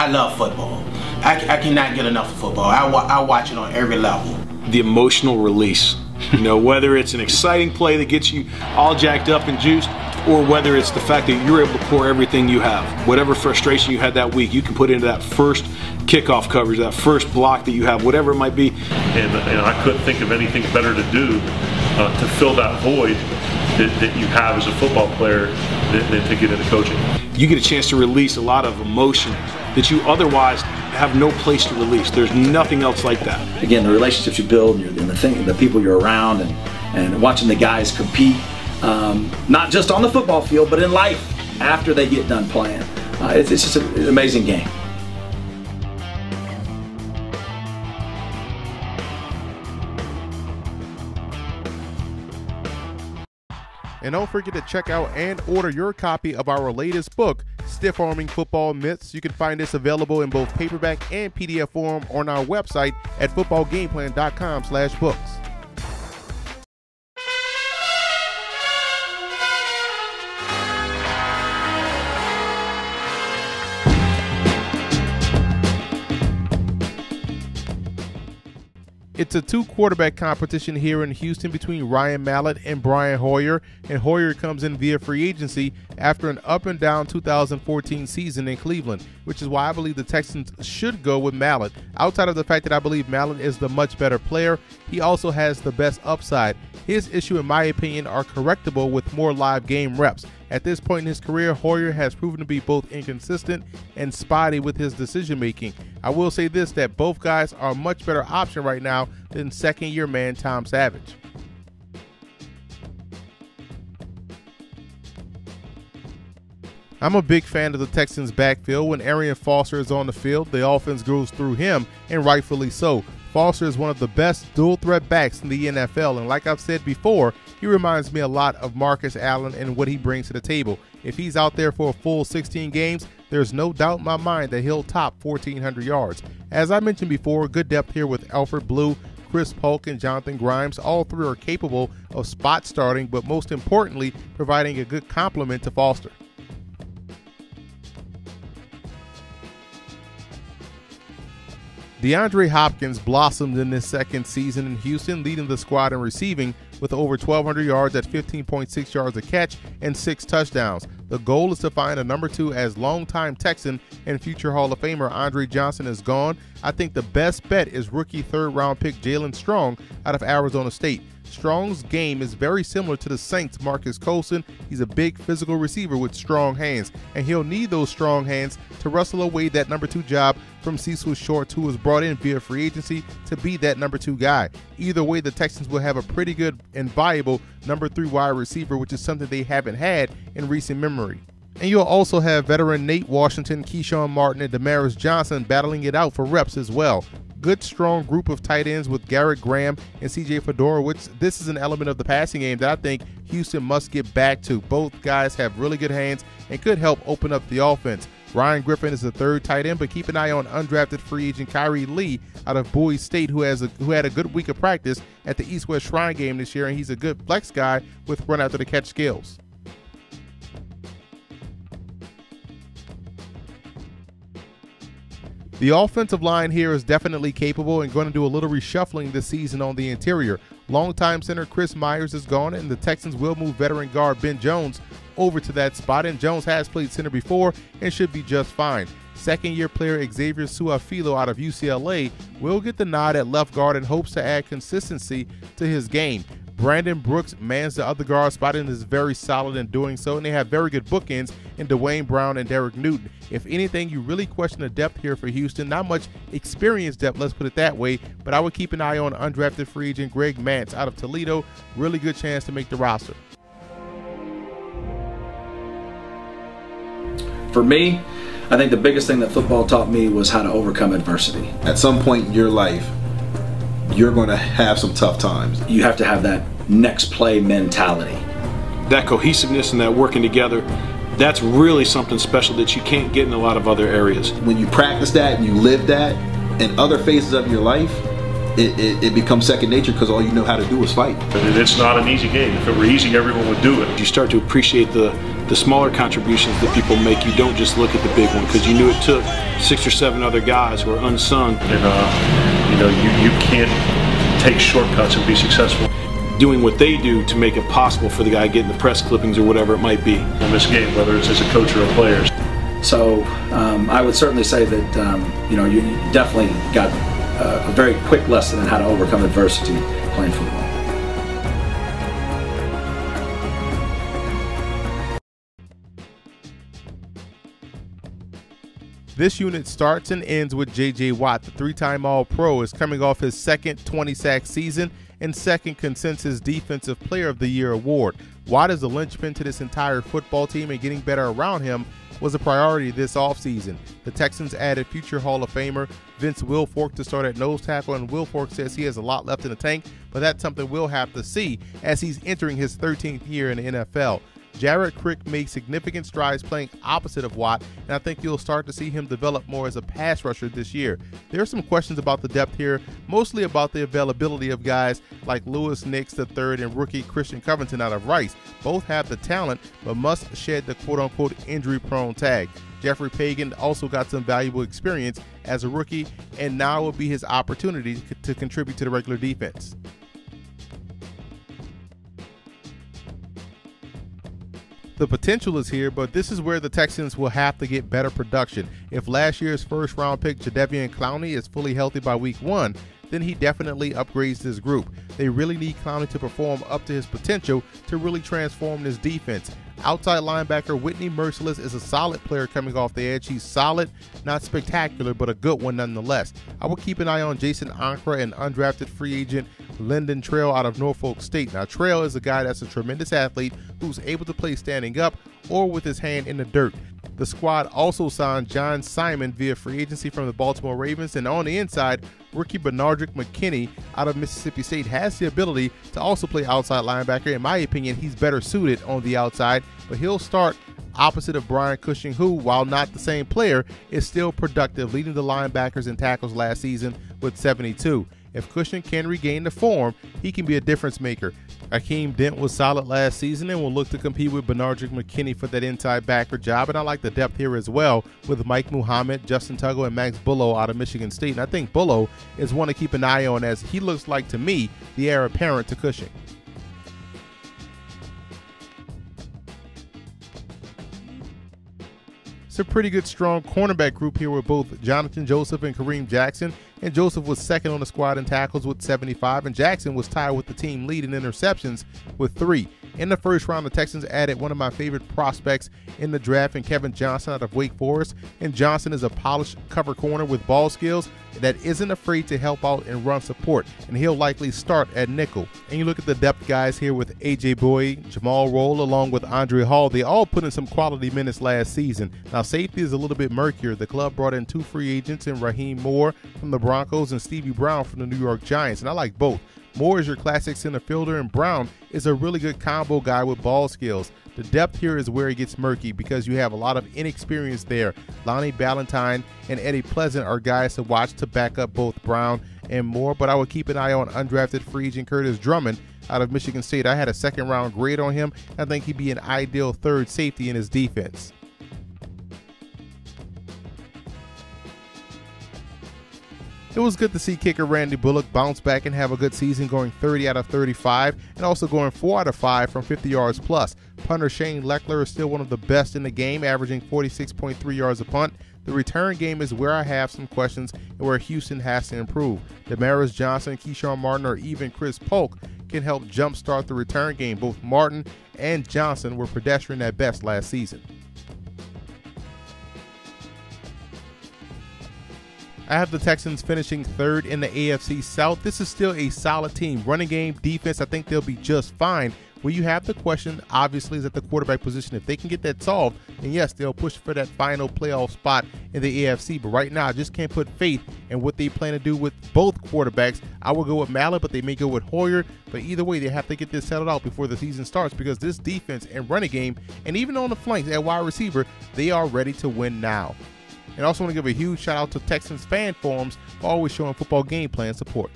I love football. I cannot get enough of football. I watch it on every level. The emotional release. You know, whether it's an exciting play that gets you all jacked up and juiced, or whether it's the fact that you're able to pour everything you have. Whatever frustration you had that week, you can put into that first kickoff coverage, that first block that you have, whatever it might be. And I couldn't think of anything better to do to fill that void that you have as a football player than to get into coaching. You get a chance to release a lot of emotion that you otherwise have no place to release. There's nothing else like that. Again, the relationships you build and the people you're around, and watching the guys compete, not just on the football field, but in life after they get done playing. It's just an amazing game. And don't forget to check out and order your copy of our latest book, Stiff Arming Football Myths. You can find this available in both paperback and PDF form on our website at footballgameplan.com/books. It's a two-quarterback competition here in Houston between Ryan Mallett and Brian Hoyer, and Hoyer comes in via free agency after an up-and-down 2014 season in Cleveland, which is why I believe the Texans should go with Mallett. Outside of the fact that I believe Mallett is the much better player, he also has the best upside. His issue, in my opinion, are correctable with more live game reps. At this point in his career, Hoyer has proven to be both inconsistent and spotty with his decision-making. I will say this, that both guys are a much better option right now than second-year man Tom Savage. I'm a big fan of the Texans' backfield. When Arian Foster is on the field, the offense goes through him, and rightfully so. Foster is one of the best dual-threat backs in the NFL, and like I've said before, he reminds me a lot of Marcus Allen and what he brings to the table. If he's out there for a full 16 games, there's no doubt in my mind that he'll top 1,400 yards. As I mentioned before, good depth here with Alfred Blue, Chris Polk, and Jonathan Grimes. All three are capable of spot starting, but most importantly, providing a good complement to Foster. DeAndre Hopkins blossomed in his second season in Houston, leading the squad in receiving with over 1,200 yards at 15.6 yards a catch and 6 touchdowns. The goal is to find a number 2 as longtime Texan and future Hall of Famer Andre Johnson is gone. I think the best bet is rookie third-round pick Jalen Strong out of Arizona State. Strong's game is very similar to the Saints' Marcus Colson. He's a big physical receiver with strong hands, and he'll need those strong hands to wrestle away that number 2 job from Cecil Shorts, who was brought in via free agency to be that number 2 guy. Either way, the Texans will have a pretty good and viable number 3 wide receiver, which is something they haven't had in recent memory. And you'll also have veteran Nate Washington, Keyshawn Martin, and Damaris Johnson battling it out for reps as well. Good, strong group of tight ends with Garrett Graham and C.J. Fedorowicz. This is an element of the passing game that I think Houston must get back to. Both guys have really good hands and could help open up the offense. Ryan Griffin is the third tight end, but keep an eye on undrafted free agent Kyrie Lee out of Bowie State, who had a good week of practice at the East-West Shrine game this year, and he's a good flex guy with run-after-the-catch skills. The offensive line here is definitely capable and going to do a little reshuffling this season on the interior. Longtime center Chris Myers is gone, and the Texans will move veteran guard Ben Jones over to that spot, and Jones has played center before and should be just fine. Second-year player Xavier Su'a-Filo out of UCLA will get the nod at left guard and hopes to add consistency to his game. Brandon Brooks mans the other guard spot and is very solid in doing so, and they have very good bookends in Dwayne Brown and Derek Newton. If anything, you really question the depth here for Houston. Not much experience depth, let's put it that way, but I would keep an eye on undrafted free agent Greg Mance out of Toledo. Really good chance to make the roster. For me, I think the biggest thing that football taught me was how to overcome adversity. At some point in your life, you're going to have some tough times. You have to have that next play mentality. That cohesiveness and that working together, that's really something special that you can't get in a lot of other areas. When you practice that and you live that in other phases of your life, it becomes second nature because all you know how to do is fight. It's not an easy game. If it were easy, everyone would do it. You start to appreciate the the smaller contributions that people make, you don't just look at the big one, because you knew it took 6 or 7 other guys who are unsung. And you can't take shortcuts and be successful. Doing what they do to make it possible for the guy getting the press clippings or whatever it might be. In this game, whether it's as a coach or a player. So I would certainly say that you definitely got a very quick lesson in how to overcome adversity playing football. This unit starts and ends with J.J. Watt. The 3-time All-Pro is coming off his second 20-sack season and second consensus Defensive Player of the Year award. Watt is the linchpin to this entire football team, and getting better around him was a priority this offseason. The Texans added future Hall of Famer Vince Wilfork to start at nose tackle, and Wilfork says he has a lot left in the tank, but that's something we'll have to see as he's entering his 13th year in the NFL. Jared Crick made significant strides playing opposite of Watt, and I think you'll start to see him develop more as a pass rusher this year. There are some questions about the depth here, mostly about the availability of guys like Lewis Nix III and rookie Christian Covington out of Rice. Both have the talent, but must shed the quote-unquote injury-prone tag. Jeffrey Pagan also got some valuable experience as a rookie, and now will be his opportunity to contribute to the regular defense. The potential is here, but this is where the Texans will have to get better production. If last year's first-round pick Jadeveon Clowney is fully healthy by week 1, then he definitely upgrades this group. They really need Clowney to perform up to his potential to really transform this defense. Outside linebacker Whitney Merciless is a solid player coming off the edge. He's solid, not spectacular, but a good one nonetheless. I will keep an eye on Jason Ankra and undrafted free agent Lyndon Trail out of Norfolk State. Now, Trail is a guy that's a tremendous athlete who's able to play standing up or with his hand in the dirt. The squad also signed John Simon via free agency from the Baltimore Ravens, and on the inside, rookie Benardrick McKinney out of Mississippi State has the ability to also play outside linebacker. In my opinion, he's better suited on the outside, but he'll start opposite of Brian Cushing, who, while not the same player, is still productive, leading the linebackers in tackles last season with 72. If Cushing can regain the form, he can be a difference maker. Akeem Dent was solid last season and will look to compete with Benardrick McKinney for that inside backer job. And I like the depth here as well with Mike Muhammad, Justin Tuggle, and Max Bullough out of Michigan State. And I think Bullough is one to keep an eye on, as he looks like, to me, the heir apparent to Cushing. It's a pretty good, strong cornerback group here with both Jonathan Joseph and Kareem Jackson. And Joseph was second on the squad in tackles with 75, and Jackson was tied with the team lead in interceptions with 3. In the first round, the Texans added one of my favorite prospects in the draft in Kevin Johnson out of Wake Forest. And Johnson is a polished cover corner with ball skills that isn't afraid to help out and run support, and he'll likely start at nickel. And you look at the depth guys here with A.J. Boyd, Jamal Roll, along with Andre Hall. They all put in some quality minutes last season. Now, safety is a little bit murkier. The club brought in 2 free agents in Raheem Moore from the Broncos and Stevie Brown from the New York Giants, and I like both. Moore is your classic center fielder, and Brown is a really good combo guy with ball skills. The depth here is where it gets murky because you have a lot of inexperience there. Lonnie Ballantyne and Eddie Pleasant are guys to watch to back up both Brown and Moore, but I would keep an eye on undrafted free agent Curtis Drummond out of Michigan State. I had a second-round grade on him. I think he'd be an ideal third safety in his defense. It was good to see kicker Randy Bullock bounce back and have a good season, going 30 out of 35 and also going 4 out of 5 from 50 yards plus. Punter Shane Leckler is still one of the best in the game, averaging 46.3 yards a punt. The return game is where I have some questions and where Houston has to improve. Damaris Johnson, Keyshawn Martin, or even Chris Polk can help jumpstart the return game. Both Martin and Johnson were pedestrian at best last season. I have the Texans finishing 3rd in the AFC South. This is still a solid team. Running game, defense, I think they'll be just fine. Where you have the question, obviously, is at the quarterback position. If they can get that solved, then yes, they'll push for that final playoff spot in the AFC. But right now, I just can't put faith in what they plan to do with both quarterbacks. I will go with Mallett, but they may go with Hoyer. But either way, they have to get this settled out before the season starts, because this defense and running game, and even on the flanks at wide receiver, they are ready to win now. And I also want to give a huge shout out to Texans fan forums for always showing football game plan support.